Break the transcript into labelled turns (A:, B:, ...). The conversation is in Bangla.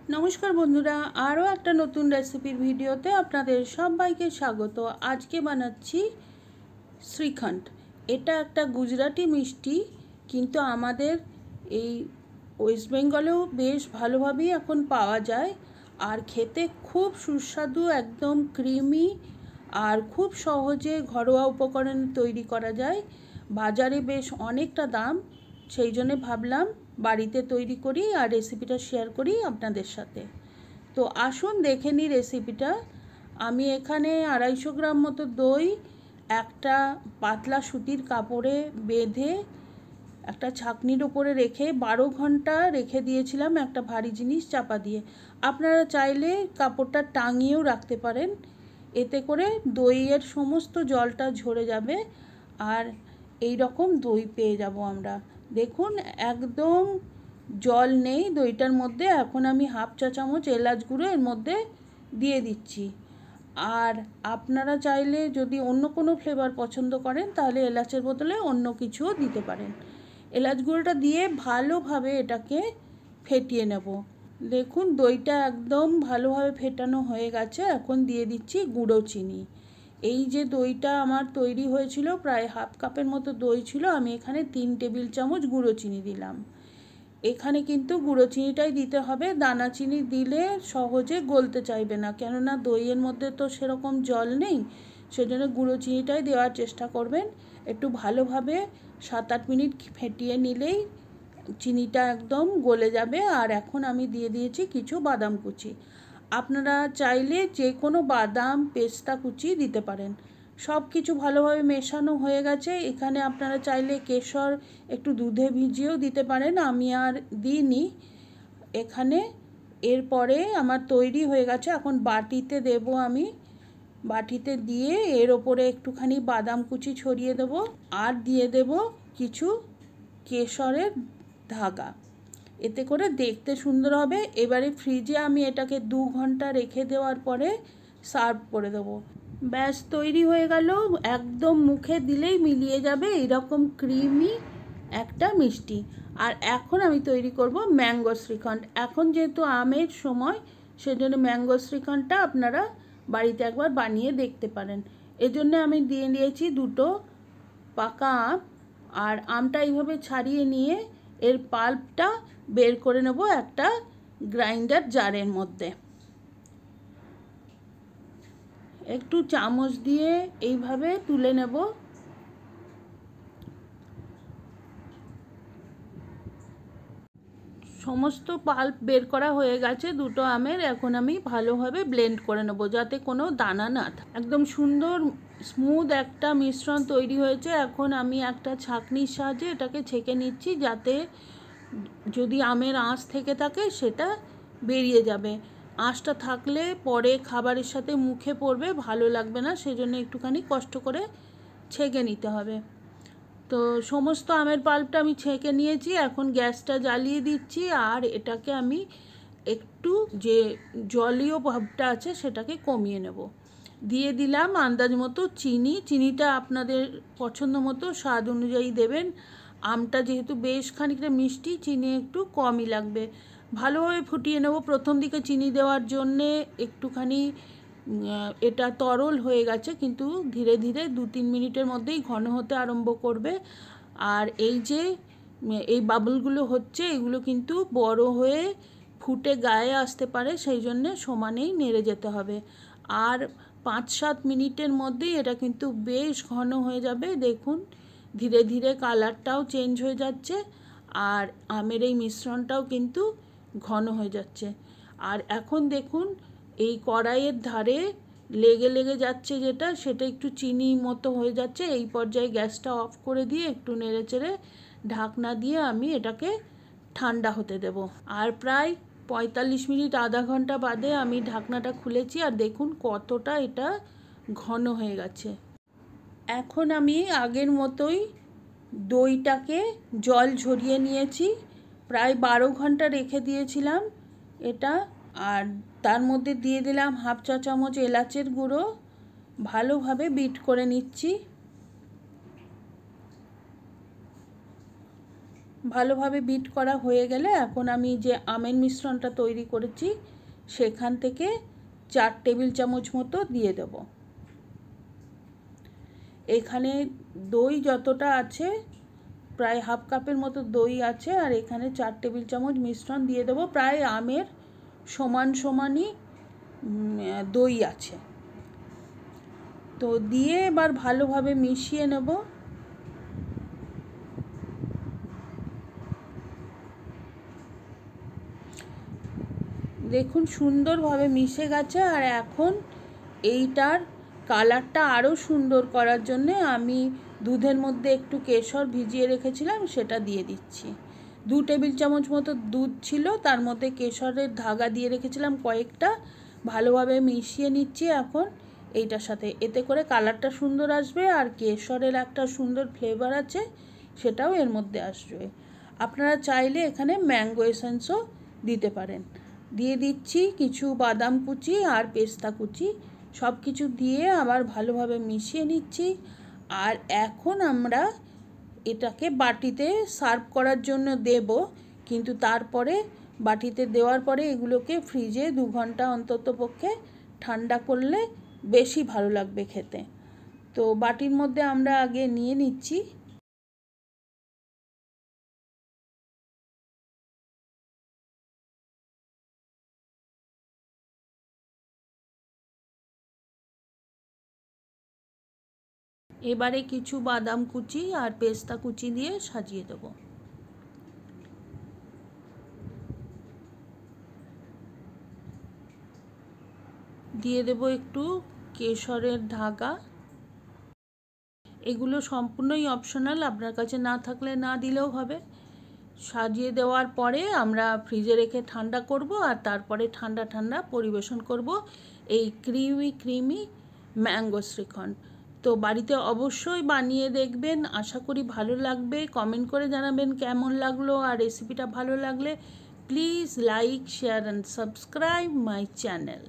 A: নমস্কার বন্ধুরা, আরও একটা নতুন রেসিপির ভিডিওতে আপনাদের সবাইকে স্বাগত। আজকে বানাচ্ছি শ্রীখণ্ড। এটা একটা গুজরাটি মিষ্টি, কিন্তু আমাদের এই ওয়েস্ট বেঙ্গলেও বেশ ভালোভাবেই এখন পাওয়া যায়। আর খেতে খুব সুস্বাদু, একদম ক্রিমি, আর খুব সহজে ঘরোয়া উপকরণে তৈরি করা যায়। বাজারে বেশ অনেকটা দাম, সেই জন্য ভাবলাম বাড়িতে তৈরি করি আর রেসিপিটা শেয়ার করি আপনাদের সাথে। তো আসুন দেখে নিই রেসিপিটা। আমি এখানে 250 গ্রাম মতো দই একটা পাতলা সুতির কাপড়ে বেঁধে একটা ছাঁকনির ওপরে রেখে 12 ঘন্টা রেখে দিয়েছিলাম, একটা ভারী জিনিস চাপা দিয়ে। আপনারা চাইলে কাপড়টা টাঙিয়েও রাখতে পারেন, এতে করে দইয়ের সমস্ত জলটা ঝরে যাবে আর এই রকম দই পেয়ে যাব আমরা। দেখুন একদম জল নেই দইটার মধ্যে। এখন আমি হাফ চা চামচ এলাচ গুঁড়ো এর মধ্যে দিয়ে দিচ্ছি। আর আপনারা চাইলে যদি অন্য কোনো ফ্লেভার পছন্দ করেন তাহলে এলাচের বদলে অন্য কিছুও দিতে পারেন। এলাচ গুঁড়োটা দিয়ে ভালোভাবে এটাকে ফেটিয়ে নেব। দেখুন দইটা একদম ভালোভাবে ফেটানো হয়ে গেছে। এখন দিয়ে দিচ্ছি গুঁড়ো চিনি। এই যে দইটা আমার তৈরি হয়েছিল, প্রায় হাফ কাপের মতো দই ছিল, আমি এখানে 3 টেবিল চামচ গুঁড়ো চিনি দিলাম। এখানে কিন্তু গুঁড়ো চিনিটাই দিতে হবে, দানা চিনি দিলে সহজে গলতে চাইবে না, কেননা দইয়ের মধ্যে তো সেরকম জল নেই। সেজন্য গুঁড়ো চিনিটাই দেওয়ার চেষ্টা করবেন। একটু ভালোভাবে 7-8 মিনিট ফেটিয়ে নিলেই চিনিটা একদম গলে যাবে। আর এখন আমি দিয়ে দিয়েছি কিছু বাদাম কুচি। আপনারা চাইলে যে কোনো বাদাম, পেস্তা কুচি দিতে পারেন। সব কিছু ভালোভাবে মেশানো হয়ে গেছে। এখানে আপনারা চাইলে কেশর একটু দুধে ভিজিয়েও দিতে পারেন, আমি আর দিইনি এখানে। এরপরে আমার তৈরি হয়ে গেছে। এখন বাটিতে দেব আমি। বাটিতে দিয়ে এর ওপরে একটুখানি বাদাম কুচি ছড়িয়ে দেব আর দিয়ে দেব কিছু কেশরের ধাগা, এতে করে দেখতে সুন্দর হবে। এবারে ফ্রিজে আমি এটাকে 2 ঘন্টা রেখে দেওয়ার পরে সার্ভ করে দেবো। ব্যাস তৈরি হয়ে গেল। একদম মুখে দিলেই মিলিয়ে যাবে এরকম ক্রিমি একটা মিষ্টি। আর এখন আমি তৈরি করব ম্যাঙ্গো শ্রীখণ্ড। এখন যেহেতু আমের সময়, সেজন্য ম্যাঙ্গো শ্রীখণ্ডটা আপনারা বাড়িতে একবার বানিয়ে দেখতে পারেন। এজন্য আমি দিয়ে নিয়েছি 2টো পাকা আম। আর আমটা এইভাবে ছাড়িয়ে নিয়ে এর পাল্পটা বের করে নেব একটা গ্রাইন্ডার জারের মধ্যে। একটু চামচ দিয়ে এইভাবে তুলে নেব। সমস্ত পাল্প বের করা হয়ে গেছে 2টো আমের। এখন আমি ভালোভাবে ব্লেন্ড করে নেব যাতে কোনো দানা না থাকে। একদম সুন্দর স্মুথ একটা মিশ্রণ তৈরি হয়েছে। এখন আমি একটা ছাঁকনির সাহায্যে এটাকে ছেঁকে নিচ্ছি, যাতে যদি আমের আঁশ থেকে থাকে সেটা বেরিয়ে যাবে। আঁশটা থাকলে পরে খাবারের সাথে মুখে পড়বে, ভালো লাগবে না, সেজন্য একটুখানি কষ্ট করে ছেঁকে নিতে হবে। তো সমস্ত আমের পাল্পটা আমি ছেঁকে নিয়েছি। এখন গ্যাসটা জ্বালিয়ে দিচ্ছি আর এটাকে আমি একটু যে জলীয় ভাবটা আছে সেটাকে কমিয়ে নেব। দিয়ে দিলাম আন্দাজ মতো চিনি। চিনিটা আপনাদের পছন্দ মতো স্বাদ অনুযায়ী দেবেন। আমটা যেহেতু বেশ খানিকটা মিষ্টি, চিনি একটু কমই লাগবে। ভালোভাবে ফুটিয়ে নেব। প্রথম দিকে চিনি দেওয়ার জন্যে একটুখানি এটা তরল হয়ে গেছে, কিন্তু ধীরে ধীরে 2-3 মিনিটের মধ্যেই ঘন হতে আরম্ভ করবে। আর এই যে এই বাবলগুলো হচ্ছে, এগুলো কিন্তু বড় হয়ে ফুটে গায়ে আসতে পারে, সেই জন্য সমানেই নেড়ে যেতে হবে। আর 5-7 মিনিটের মধ্যেই এটা কিন্তু বেশ ঘন হয়ে যাবে। দেখুন ধীরে ধীরে কালারটাও চেঞ্জ হয়ে যাচ্ছে আর আমের এই মিশ্রণটাও কিন্তু ঘন হয়ে যাচ্ছে। আর এখন দেখুন এই কড়াইয়ের ধারে লেগে লেগে যাচ্ছে যেটা, সেটা একটু চিনি মতো হয়ে যাচ্ছে। এই পর্যায়ে গ্যাসটা অফ করে দিয়ে একটু নেড়ে চেড়ে ঢাকনা দিয়ে আমি এটাকে ঠান্ডা হতে দেব। আর প্রায় 45 মিনিট, আধা ঘন্টা বাদে আমি ঢাকনাটা খুলেছি আর দেখুন কতটা এটা ঘন হয়ে গেছে। এখন আমি আগের মতোই দইটাকে জল ঝরিয়ে নিয়েছি। প্রায় 12 ঘন্টা রেখে দিয়েছিলাম এটা। আর তার মধ্যে দিয়ে দিলাম হাফ চা চামচ এলাচের গুঁড়ো। ভালোভাবে বিট করে নিচ্ছি। ভালোভাবে বিট করা হয়ে গেলে এখন আমি যে আমের মিশ্রণটা তৈরি করেছি সেখান থেকে 4 টেবিল চামচ মতো দিয়ে দেব। এখানে দই যতটা আছে প্রায় হাফ কাপের মতো দই আছে, আর এখানে 4 টেবিল চামচ মিশ্রণ দিয়ে দেবো। প্রায় আমের সমানই দই আছে। তো দিয়ে এবার ভালোভাবে মিশিয়ে নেব। দেখুন সুন্দরভাবে মিশে গেছে। আর এখন এইটার কালারটা আরও সুন্দর করার জন্যে আমি দুধের মধ্যে একটু কেশর ভিজিয়ে রেখেছিলাম, সেটা দিয়ে দিচ্ছি। 2 টেবিল চামচ মতো দুধ ছিল, তার মধ্যে কেশরের ধাগা দিয়ে রেখেছিলাম কয়েকটা। ভালোভাবে মিশিয়ে নিচ্ছি এখন এইটার সাথে, এতে করে কালারটা সুন্দর আসবে আর কেশরের একটা সুন্দর ফ্লেভার আছে সেটাও এর মধ্যে আসবে। আপনারা চাইলে এখানে ম্যাঙ্গো এসেন্সও দিতে পারেন। দিয়ে দিচ্ছি কিছু বাদাম কুচি আর পেস্তা কুচি, সব কিছু দিয়ে আবার ভালোভাবে মিশিয়ে নিচ্ছি। আর এখন আমরা এটাকে বাটিতে সার্ভ করার জন্য দেব, কিন্তু তারপরে বাটিতে দেওয়ার পরে এগুলোকে ফ্রিজে 2 ঘন্টা অন্তত পক্ষে ঠান্ডা করলে বেশি ভালো লাগবে খেতে। তো বাটির মধ্যে আমরা আগে নিয়ে নিচ্ছি। এবারে কিছু বাদাম কুচি আর পেস্তা কুচি দিয়ে সাজিয়ে দেব। দিয়ে দেব একটু কেশরের ধাগা। এগুলো সম্পূর্ণই অপশনাল, আপনার কাছে না থাকলে না দিলেও হবে। সাজিয়ে দেওয়ার পরে আমরা ফ্রিজে রেখে ঠান্ডা করব, আর তারপরে ঠান্ডা ঠান্ডা পরিবেশন করব এই ক্রিমি ম্যাঙ্গো শ্রীখণ্ড। তো বাড়িতে অবশ্যই বানিয়ে দেখবেন, আশা করি ভালো লাগবে। কমেন্ট করে জানাবেন কেমন লাগলো, আর রেসিপিটা ভালো লাগলে please like, share and subscribe my channel.